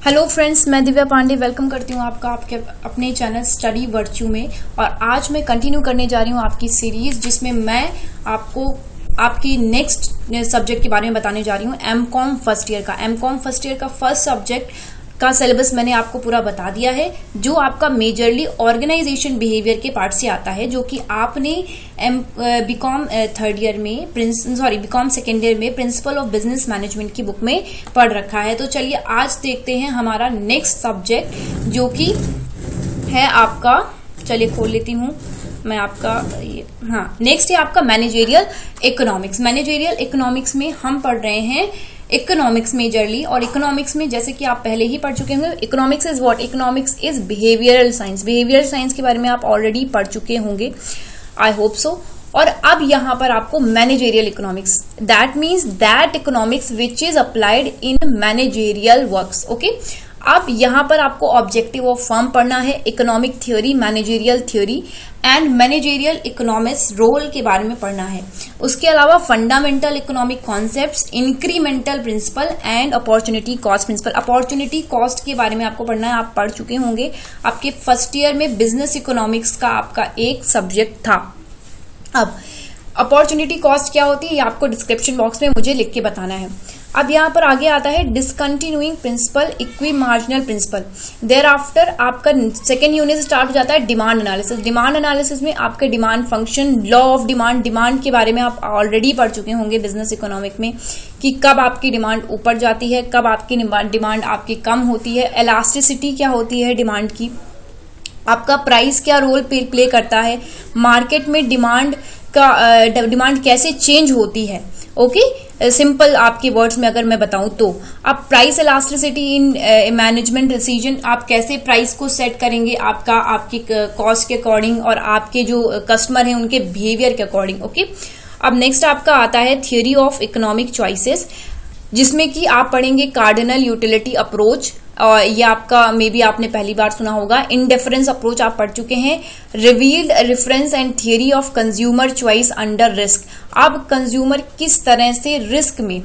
Hello friends, मैं Divya Pandey welcome करती हूँ आपका आपके अपने चैनल स्टडी वर्च्यू में। और आज मैं कंटिन्यू करने जा रही हूँ आपकी सीरीज, जिसमें मैं आपको आपकी नेक्स्ट सब्जेक्ट के बारे में बताने जा रही हूँ। एमकॉम फर्स्ट ईयर का फर्स्ट सब्जेक्ट का सिलेबस मैंने आपको पूरा बता दिया है, जो आपका मेजरली ऑर्गेनाइजेशन बिहेवियर के पार्ट से आता है, जो कि आपने बीकॉम थर्ड ईयर में बीकॉम सेकेंड ईयर में प्रिंसिपल ऑफ बिजनेस मैनेजमेंट की बुक में पढ़ रखा है। तो चलिए आज देखते हैं हमारा नेक्स्ट सब्जेक्ट, जो कि है आपका, चलिए खोल लेती हूँ मैं आपका नेक्स्ट है आपका मैनेजेरियल इकोनॉमिक्स। मैनेजेरियल इकोनॉमिक्स में हम पढ़ रहे हैं इकोनॉमिक्स मेजरली, और इकोनॉमिक्स में जैसे कि आप पहले ही पढ़ चुके होंगे, economics is what? Economics is behavioural science. Behavioural science के बारे में आप ऑलरेडी पढ़ चुके होंगे, आई होप सो। और अब यहाँ पर आपको managerial economics, that means that economics which is applied in managerial works. Okay, अब यहाँ पर आपको ऑब्जेक्टिव ऑफ फर्म पढ़ना है, economic theory, managerial theory and managerial economics role के बारे में पढ़ना है। उसके अलावा fundamental economic concepts, incremental principle and opportunity cost principle. Opportunity cost के बारे में आपको पढ़ना है, आप पढ़ चुके होंगे, आपके फर्स्ट ईयर में बिजनेस इकोनॉमिक्स का आपका एक सब्जेक्ट था। अब अपॉर्चुनिटी कॉस्ट क्या होती है, ये आपको डिस्क्रिप्शन बॉक्स में मुझे लिख के बताना है। अब यहाँ पर आगे आता है discontinuing principle, equi marginal principle. Thereafter आपका सेकेंड यूनिट स्टार्ट हो जाता है डिमांड एनालिसिस। डिमांड एनालिसिस में आपके demand function, law of demand, demand के बारे में आप ऑलरेडी पढ़ चुके होंगे बिजनेस इकोनॉमिक में, कि कब आपकी डिमांड ऊपर जाती है, कब आपकी डिमांड आपकी कम होती है, इलास्टिसिटी क्या होती है डिमांड की, आपका प्राइस क्या रोल प्ले करता है, मार्केट में डिमांड कैसे चेंज होती है। ओके, सिंपल आपके वर्ड्स में अगर मैं बताऊं तो आप price elasticity in management decision, आप कैसे प्राइस को सेट करेंगे आपकी कॉस्ट के अकॉर्डिंग और आपके जो कस्टमर हैं उनके बिहेवियर के अकॉर्डिंग। ओके, अब नेक्स्ट आपका आता है थ्योरी ऑफ इकोनॉमिक चॉइसेस, जिसमें कि आप पढ़ेंगे कार्डिनल यूटिलिटी अप्रोच, और ये आपका मे बी आपने पहली बार सुना होगा। इंडिफरेंस अप्रोच आप पढ़ चुके हैं। Revealed reference and theory of consumer choice under risk. अब कंज्यूमर किस तरह से रिस्क में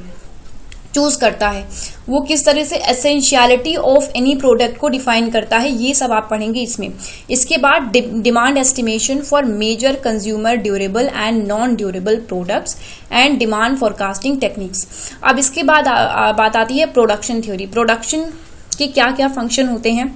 चूज करता है, वो किस तरह से एसेंशियलिटी ऑफ एनी प्रोडक्ट को डिफाइन करता है, ये सब आप पढ़ेंगे इसमें। इसके बाद demand estimation for major consumer durable and non durable products and demand forecasting techniques. अब इसके बाद बात आती है प्रोडक्शन थ्योरी। प्रोडक्शन के क्या क्या फंक्शन होते हैं,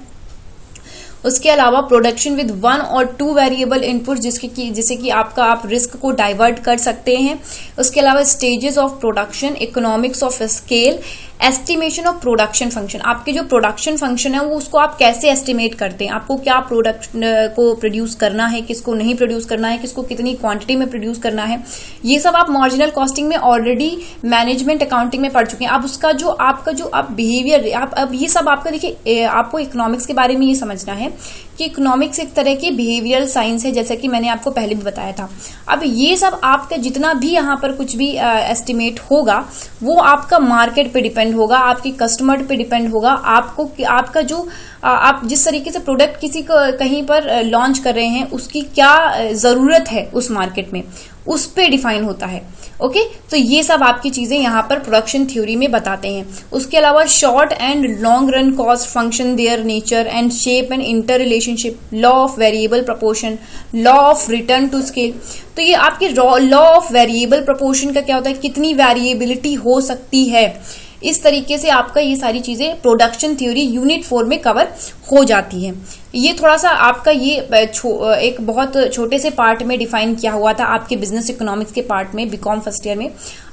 उसके अलावा प्रोडक्शन विद वन और टू वेरिएबल इनपुट, जिससे कि आप रिस्क को डाइवर्ट कर सकते हैं। उसके अलावा stages of production, economics of scale, estimation of production function. आपके जो प्रोडक्शन फंक्शन है वो उसको आप कैसे एस्टिमेट करते हैं, आपको क्या प्रोडक्ट को प्रोड्यूस करना है, किसको नहीं प्रोड्यूस करना है, किसको कितनी क्वांटिटी में प्रोड्यूस करना है, ये सब आप मार्जिनल कॉस्टिंग में ऑलरेडी मैनेजमेंट अकाउंटिंग में पढ़ चुके हैं। अब उसका जो आपका बिहेवियर, अब ये सब आपका देखिए, आपको इकोनॉमिक्स के बारे में ये समझना है कि इकोनॉमिक्स एक तरह की बिहेवियरल साइंस है, जैसा कि मैंने आपको पहले भी बताया था। अब ये सब आपका जितना भी यहाँ पर कुछ भी एस्टिमेट होगा, वो आपका मार्केट पे डिपेंड होगा, आपके कस्टमर पे डिपेंड होगा। आपका जो आप जिस तरीके से प्रोडक्ट किसी को कहीं पर लॉन्च कर रहे हैं, उसकी क्या जरूरत है उस मार्केट में, उस पे डिफाइन होता है। ओके, तो ये सब आपकी चीजें यहाँ पर प्रोडक्शन थ्योरी में बताते हैं। उसके अलावा short and long run cost function, their nature and shape and interrelationship, law of variable proportion, law of return to scale. तो ये आपकी लॉ ऑफ वेरिएबल प्रपोर्शन का क्या होता है, कितनी वेरिएबिलिटी हो सकती है, इस तरीके से आपका ये सारी चीजें प्रोडक्शन थ्योरी यूनिट 4 में कवर हो जाती है। ये थोड़ा सा आपका ये एक बहुत छोटे से पार्ट में डिफाइन किया हुआ था आपके बिजनेस इकोनॉमिक्स के पार्ट में बीकॉम फर्स्ट ईयर में।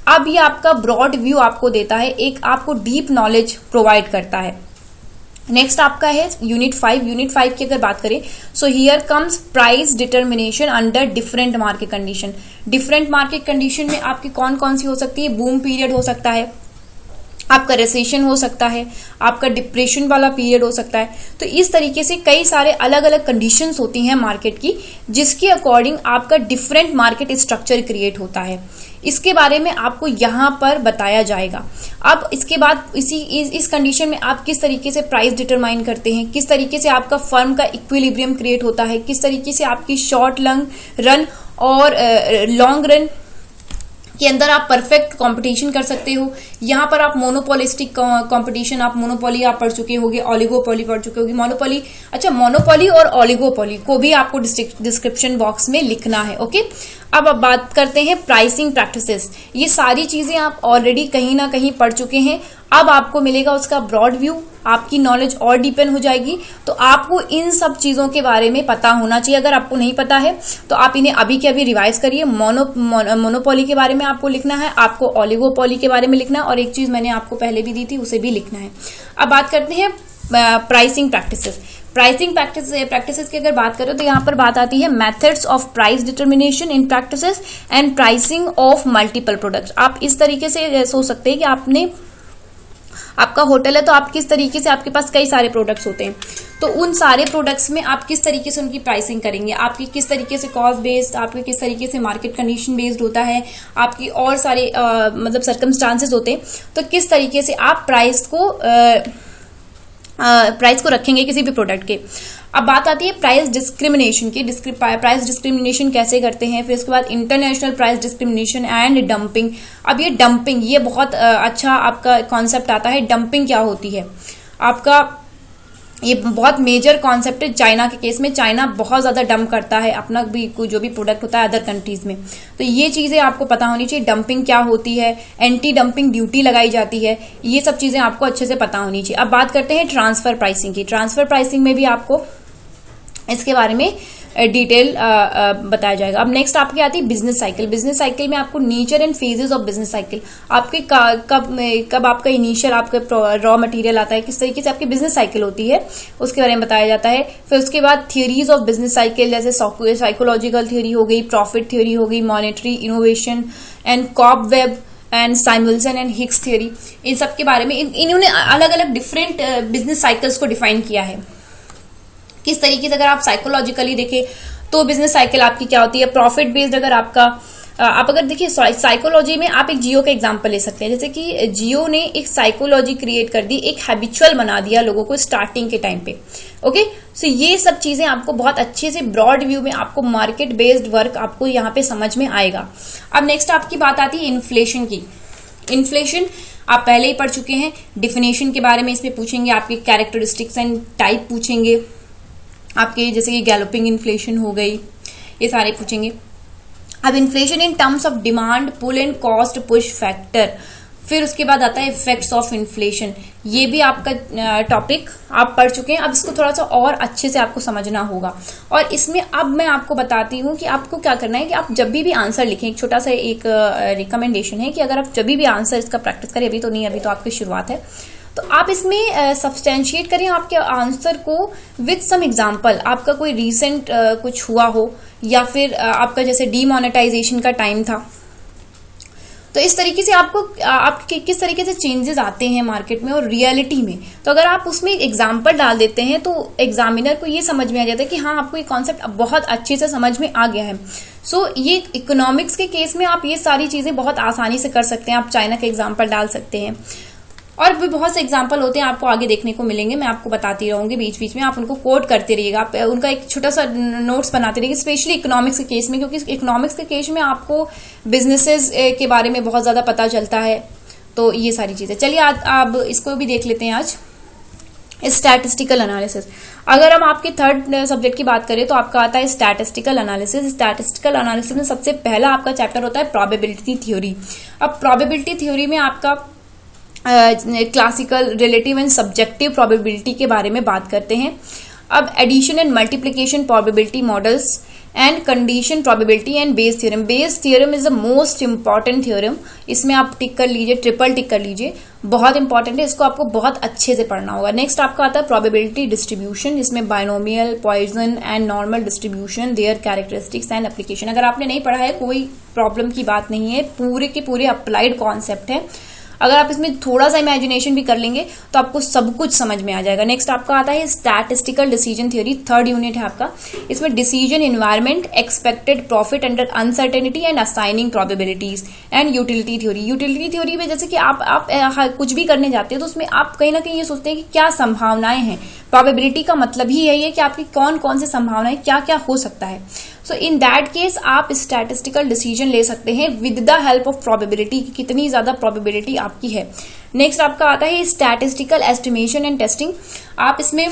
अब ये आपका ब्रॉड व्यू आपको देता है, एक आपको डीप नॉलेज प्रोवाइड करता है। नेक्स्ट आपका है यूनिट 5। यूनिट 5 की अगर बात करें, so here comes price determination under different market condition. Different market condition में आपकी कौन कौन सी हो सकती है, बूम पीरियड हो सकता है, आपका रिसेशन हो सकता है, आपका डिप्रेशन वाला पीरियड हो सकता है। तो इस तरीके से कई सारे अलग अलग कंडीशंस होती हैं मार्केट की, जिसके अकॉर्डिंग आपका डिफरेंट मार्केट स्ट्रक्चर क्रिएट होता है। इसके बारे में आपको यहाँ पर बताया जाएगा। अब इसके बाद इस कंडीशन में आप किस तरीके से प्राइस डिटरमाइन करते हैं, किस तरीके से आपका फर्म का इक्विलिब्रियम क्रिएट होता है, किस तरीके से आपकी शॉर्ट रन और लॉन्ग रन के अंदर आप परफेक्ट कंपटीशन कर सकते हो। यहाँ पर आप मोनोपोलिस्टिक कंपटीशन, आप मोनोपोली आप पढ़ चुके होगे, ओलिगोपोली पढ़ चुके होगे, मोनोपोली। अच्छा, मोनोपोली और ओलिगोपोली को भी आपको डिस्क्रिप्शन बॉक्स में लिखना है। ओके, अब बात करते हैं प्राइसिंग प्रैक्टिसेस। ये सारी चीजें आप ऑलरेडी कहीं ना कहीं पढ़ चुके हैं। अब आपको मिलेगा उसका ब्रॉड व्यू, आपकी नॉलेज और डीपन हो जाएगी। तो आपको इन सब चीजों के बारे में पता होना चाहिए। अगर आपको नहीं पता है तो आप इन्हें अभी के अभी रिवाइज करिए। मोनोपोली के बारे में आपको लिखना है, आपको ओलिगोपोली के बारे में लिखना है, और एक चीज मैंने आपको पहले भी दी थी उसे भी लिखना है। अब बात करते हैं प्राइसिंग प्रैक्टिसेस। प्राइसिंग प्रैक्टिसेस की अगर बात करें तो यहाँ पर बात आती है methods of price determination in practices and pricing of multiple products. आप इस तरीके से सोच सकते हैं कि आपका होटल है तो आप किस तरीके से, आपके पास कई सारे प्रोडक्ट्स होते हैं, तो उन सारे प्रोडक्ट्स में आप किस तरीके से उनकी प्राइसिंग करेंगे, आपकी किस तरीके से कॉस्ट बेस्ड, आपके किस तरीके से मार्केट कंडीशन बेस्ड होता है, आपकी और सारे मतलब सर्कमस्टांसेस होते हैं, तो किस तरीके से आप प्राइस को रखेंगे किसी भी प्रोडक्ट के। अब बात आती है प्राइस डिस्क्रिमिनेशन की। प्राइस डिस्क्रिमिनेशन कैसे करते हैं, फिर उसके बाद international price discrimination and dumping. अब ये डंपिंग, ये बहुत अच्छा आपका कॉन्सेप्ट आता है। डंपिंग क्या होती है आपका, ये बहुत मेजर कॉन्सेप्ट है। चाइना के केस में चाइना बहुत ज्यादा डंप करता है अपना भी जो भी प्रोडक्ट होता है अदर कंट्रीज में, तो ये चीजें आपको पता होनी चाहिए। डंपिंग क्या होती है, एंटी डंपिंग ड्यूटी लगाई जाती है, ये सब चीजें आपको अच्छे से पता होनी चाहिए। अब बात करते हैं ट्रांसफर प्राइसिंग की। ट्रांसफर प्राइसिंग में भी आपको इसके बारे में डिटेल बताया जाएगा। अब नेक्स्ट आपकी आती है बिजनेस साइकिल। बिजनेस साइकिल में आपको nature and phases of business cycle, आपके कब आपका इनिशियल आपका रॉ मटेरियल आता है, किस तरीके से आपकी बिजनेस साइकिल होती है उसके बारे में बताया जाता है। फिर उसके बाद थियरीज ऑफ बिजनेस साइकिल, जैसे साइकोलॉजिकल थ्योरी हो गई, प्रॉफिट थ्योरी हो गई, monetary innovation and cobweb and Samuelson and Hicks theory. इन सब के बारे में इन्होंने अलग अलग डिफरेंट बिजनेस साइकिल्स को डिफाइन किया है। किस तरीके से अगर आप साइकोलॉजिकली देखें तो बिजनेस साइकिल आपकी क्या होती है, प्रॉफिट बेस्ड। अगर आपका आप अगर देखिए साइकोलॉजी में आप एक जियो का एग्जांपल ले सकते हैं, जैसे कि जियो ने एक साइकोलॉजी क्रिएट कर दी, एक हैबिचुअल बना दिया लोगों को स्टार्टिंग के टाइम पे। ओके, सो ये सब चीजें आपको बहुत अच्छे से ब्रॉड व्यू में आपको मार्केट बेस्ड वर्क आपको यहाँ पे समझ में आएगा। अब नेक्स्ट आपकी बात आती है इन्फ्लेशन की। इन्फ्लेशन आप पहले ही पढ़ चुके हैं। डिफिनेशन के बारे में इसमें पूछेंगे, आपके कैरेक्टरिस्टिक्स एंड टाइप पूछेंगे, आपके जैसे कि गैलोपिंग इन्फ्लेशन हो गई, ये सारे पूछेंगे। अब inflation in terms of demand, pull and cost push factor. फिर उसके बाद आता है इफेक्ट्स ऑफ इन्फ्लेशन। ये भी आपका टॉपिक आप पढ़ चुके हैं। अब इसको थोड़ा सा और अच्छे से आपको समझना होगा, और इसमें अब मैं आपको बताती हूँ कि आपको क्या करना है कि आप जब भी आंसर लिखें, एक छोटा सा एक रिकमेंडेशन है कि अगर आप जब भी आंसर इसका प्रैक्टिस करें, अभी तो नहीं, अभी तो आपकी शुरुआत है, तो आप इसमें सब्सटेंशिएट करें आपके आंसर को विद सम एग्जांपल। आपका कोई रीसेंट कुछ हुआ हो, या फिर आपका जैसे डीमोनेटाइजेशन का टाइम था, तो इस तरीके से आपके किस तरीके से चेंजेस आते हैं मार्केट में और रियलिटी में। तो अगर आप उसमें एग्जांपल डाल देते हैं तो एग्जामिनर को ये समझ में आ जाता है कि हाँ, आपको ये कॉन्सेप्ट बहुत अच्छे से समझ में आ गया है। सो ये इकोनॉमिक्स के केस में आप ये सारी चीजें बहुत आसानी से कर सकते हैं। आप चाइना के एग्जाम्पल डाल सकते हैं, और भी बहुत से एग्जाम्पल होते हैं आपको आगे देखने को मिलेंगे। मैं आपको बताती रहूंगी बीच बीच में, आप उनको कोट करते रहिएगा, आप उनका एक छोटा सा नोट्स बनाते रहिएगा, स्पेशली इकोनॉमिक्स के केस में, क्योंकि इकोनॉमिक्स के केस में आपको बिजनेसेस के बारे में बहुत ज्यादा पता चलता है। तो ये सारी चीजें, चलिए आप इसको भी देख लेते हैं आज। Statistical analysis. अगर हम आपके थर्ड सब्जेक्ट की बात करें तो आपका आता है स्टैटिस्टिकल एनालिसिस। स्टैटिस्टिकल एनालिसिस में सबसे पहला आपका चैप्टर होता है प्रोबेबिलिटी थ्योरी। अब प्रोबेबिलिटी थ्योरी में आपका classical, relative and subjective probability के बारे में बात करते हैं। अब addition and multiplication probability models and condition probability and Bayes theorem. Bayes theorem is the most important theorem. इसमें आप टिक कर लीजिए, ट्रिपल टिक कर लीजिए, बहुत इंपॉर्टेंट है, इसको आपको बहुत अच्छे से पढ़ना होगा। नेक्स्ट आपका आता है प्रोबेबिलिटी डिस्ट्रीब्यूशन, जिसमें binomial, Poisson and normal distribution, their characteristics and application. अगर आपने नहीं पढ़ा है कोई प्रॉब्लम की बात नहीं है, पूरे के पूरे अप्लाइड कॉन्सेप्ट है। अगर आप इसमें थोड़ा सा इमेजिनेशन भी कर लेंगे तो आपको सब कुछ समझ में आ जाएगा। नेक्स्ट आपका आता है statistical decision theory, third unit है आपका। इसमें decision environment, expected profit under uncertainty and assigning probabilities and utility theory. Utility theory में जैसे कि आप कुछ भी करने जाते हैं तो उसमें आप कहीं ना कहीं ये सोचते हैं कि क्या संभावनाएं हैं, प्रोबेबिलिटी का मतलब ही यही है कि आपकी कौन कौन सी संभावनाएं क्या क्या हो सकता है। सो इन दैट केस आप स्टैटिस्टिकल डिसीजन ले सकते हैं with the help of probability की कितनी ज्यादा प्रोबेबिलिटी आपकी है। नेक्स्ट आपका आता है स्टैटिस्टिकल एस्टिमेशन एंड टेस्टिंग। आप इसमें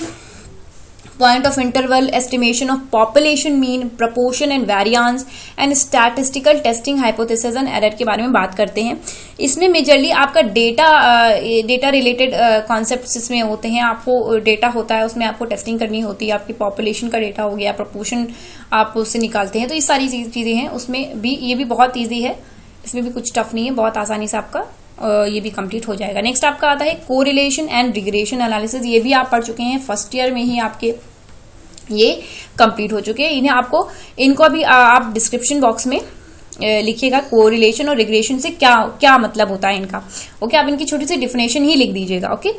point of interval, estimation of population mean, proportion and variance and statistical testing, hypothesis and error के बारे में बात करते हैं। इसमें मेजरली आपका डेटा रिलेटेड कॉन्सेप्ट्स इसमें होते हैं। आपको डेटा होता है, उसमें आपको टेस्टिंग करनी होती है। आपकी पॉपुलेशन का डेटा हो गया, प्रपोर्शन आप उससे निकालते हैं। तो ये सारी चीजें हैं उसमें भी। ये भी बहुत ईजी है, इसमें भी कुछ टफ नहीं है, बहुत आसानी से आपका ये भी कंप्लीट हो जाएगा। नेक्स्ट आपका आता है कोरिलेशन एंड रिग्रेशन एनालिसिस। ये भी आप पढ़ चुके हैं, फर्स्ट ईयर में ही आपके ये कंप्लीट हो चुके हैं। इनको अभी आप डिस्क्रिप्शन बॉक्स में लिखिएगा कोरिलेशन और रिग्रेशन से क्या क्या मतलब होता है इनका। ओके, आप इनकी छोटी सी डिफिनेशन ही लिख दीजिएगा। ओके,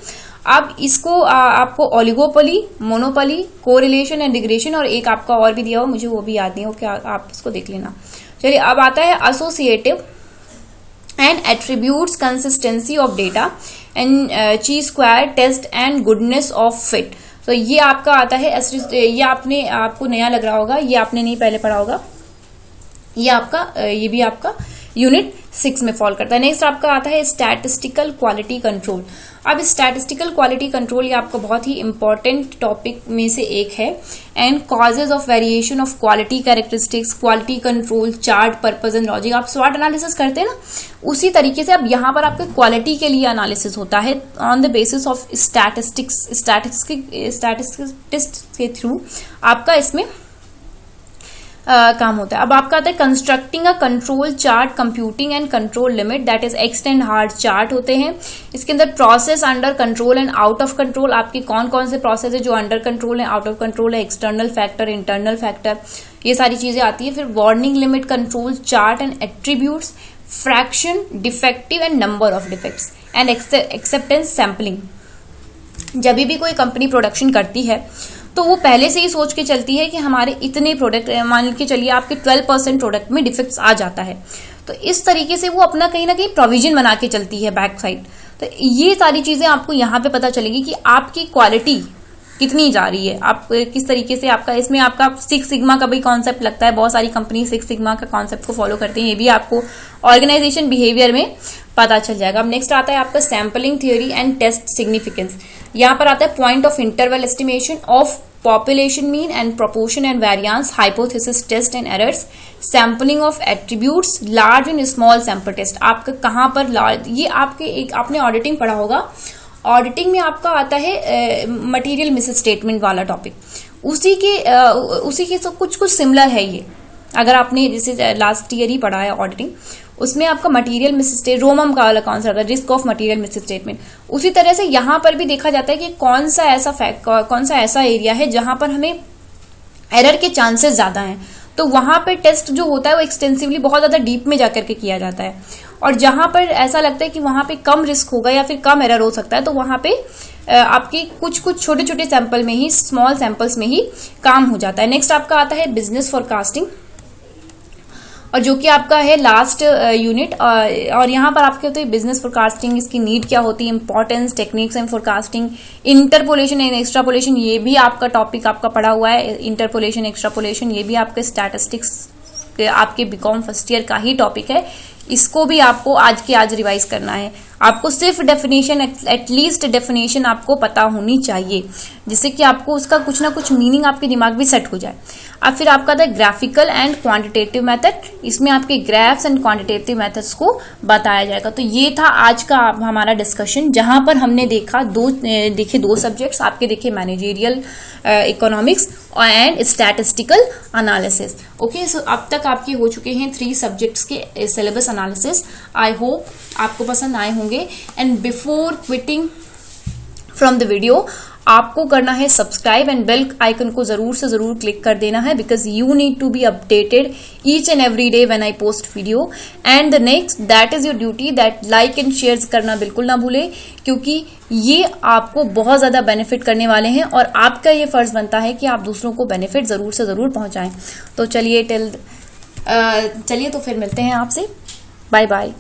अब इसको आपको oligopoly, monopoly, correlation and regression, और एक आपका और भी दिया हो, मुझे वो भी याद नहीं हो, क्या आप इसको देख लेना। चलिए, अब आता है associative and attributes consistency of data and chi-square test and goodness of fit। तो ये आपका आता है, ये आपको नया लग रहा होगा, ये आपने नहीं पहले पढ़ा होगा। ये भी आपका यूनिट 6 में फॉल करता है। नेक्स्ट आपका आता है स्टैटिस्टिकल क्वालिटी कंट्रोल। अब स्टैटिस्टिकल क्वालिटी कंट्रोल ये आपका बहुत ही इंपॉर्टेंट टॉपिक में से एक है। And causes of variation of quality characteristics, quality control, chart, purpose and logic. आप स्वॉट एनालिसिस करते हैं ना, उसी तरीके से अब यहाँ पर आपके क्वालिटी के लिए एनालिसिस होता है on the basis of statistics के थ्रू आपका इसमें काम होता है। अब आपका आता है constructing a control chart, computing and control limit, that is x and hard chart होते हैं। इसके अंदर process under control and out of control, आपके कौन कौन से प्रोसेस है जो अंडर कंट्रोल है, आउट ऑफ कंट्रोल है, एक्सटर्नल फैक्टर, इंटरनल फैक्टर, ये सारी चीजें आती है। फिर warning limit, control chart and attributes, fraction, defective and number of defects and acceptance sampling. जब भी कोई कंपनी प्रोडक्शन करती है तो वो पहले से ही सोच के चलती है कि हमारे इतने प्रोडक्ट, मान के चलिए आपके 12% प्रोडक्ट में डिफेक्ट्स आ जाता है, तो इस तरीके से वो अपना कहीं ना कहीं प्रोविजन बना के चलती है बैक साइड। तो ये सारी चीजें आपको यहाँ पे पता चलेगी कि आपकी क्वालिटी कितनी जा रही है, आप किस तरीके से आपका इसमें आपका 6 सिग्मा का भी कॉन्सेप्ट लगता है। बहुत सारी कंपनी 6 सिग्मा का कॉन्सेप्ट को फॉलो करती हैं, ये भी आपको ऑर्गेनाइजेशन बिहेवियर में पता चल जाएगा। अब नेक्स्ट आता है आपका sampling theory and test significance. यहाँ पर आता है point of interval estimation of population mean and proportion and variance, hypothesis test and errors, sampling of attributes, large and small sample test। आपका कहाँ पर large, ये आपने ऑडिटिंग पढ़ा होगा। ऑडिटिंग में आपका आता है मटेरियल मिस स्टेटमेंट वाला टॉपिक, उसी के सब कुछ सिमिलर है ये। अगर आपने जैसे लास्ट ईयर ही पढ़ा है ऑडिटिंग, उसमें आपका मटेरियल मिस स्टेटमेंट, रोमम का वाला कौन सा था, risk of material miss statement. उसी तरह से यहाँ पर भी देखा जाता है कि कौन सा ऐसा एरिया है जहां पर हमें एरर के चांसेस ज्यादा हैं, तो वहां पे टेस्ट जो होता है वो एक्सटेंसिवली बहुत ज्यादा डीप में जाकर के किया जाता है। और जहां पर ऐसा लगता है कि वहां पे कम रिस्क होगा या फिर कम एरर हो सकता है, तो वहां पे आपकी कुछ छोटे छोटे सैंपल में ही, स्मॉल सैंपल्स में ही काम हो जाता है। नेक्स्ट आपका आता है बिजनेस फोरकास्टिंग, और जो कि आपका है लास्ट यूनिट। और यहाँ पर आपके होते हैं बिजनेस फोरकास्टिंग, इसकी नीड क्या होती है, importance, techniques and forecasting, interpolation and extrapolation, ये भी आपका टॉपिक आपका पढ़ा हुआ है। इंटरपोलेशन, एक्स्ट्रापोलेशन, ये भी आपके स्टैटिस्टिक्स आपके बीकॉम फर्स्ट ईयर का ही टॉपिक है। इसको भी आपको आज के आज रिवाइज करना है। आपको सिर्फ डेफिनेशन, एटलीस्ट डेफिनेशन आपको पता होनी चाहिए, जिससे कि आपको उसका कुछ ना कुछ मीनिंग आपके दिमाग में सेट हो जाए। अब फिर आपका था ग्राफिकल एंड क्वांटिटेटिव मेथड, इसमें आपके ग्राफ्स एंड क्वांटिटेटिव मेथड्स को बताया जाएगा। तो ये था आज का हमारा डिस्कशन, जहां पर हमने देखे दो सब्जेक्ट्स आपके, देखे managerial economics and statistical analysis. Okay, so अब तक आपके हो चुके हैं 3 सब्जेक्ट्स के सिलेबस एनालिसिस। आई होप आपको पसंद आए होंगे। And before quitting from the video, आपको करना है सब्सक्राइब एंड बेल आइकन को जरूर से जरूर क्लिक कर देना है, because you need to be updated each and every day when I post video. And the next, that is your duty, that like and share करना बिल्कुल ना भूले, क्योंकि ये आपको बहुत ज्यादा बेनिफिट करने वाले हैं और आपका ये फर्ज बनता है कि आप दूसरों को बेनिफिट जरूर से जरूर पहुंचाएं। तो चलिए तो फिर मिलते हैं आपसे। Bye bye.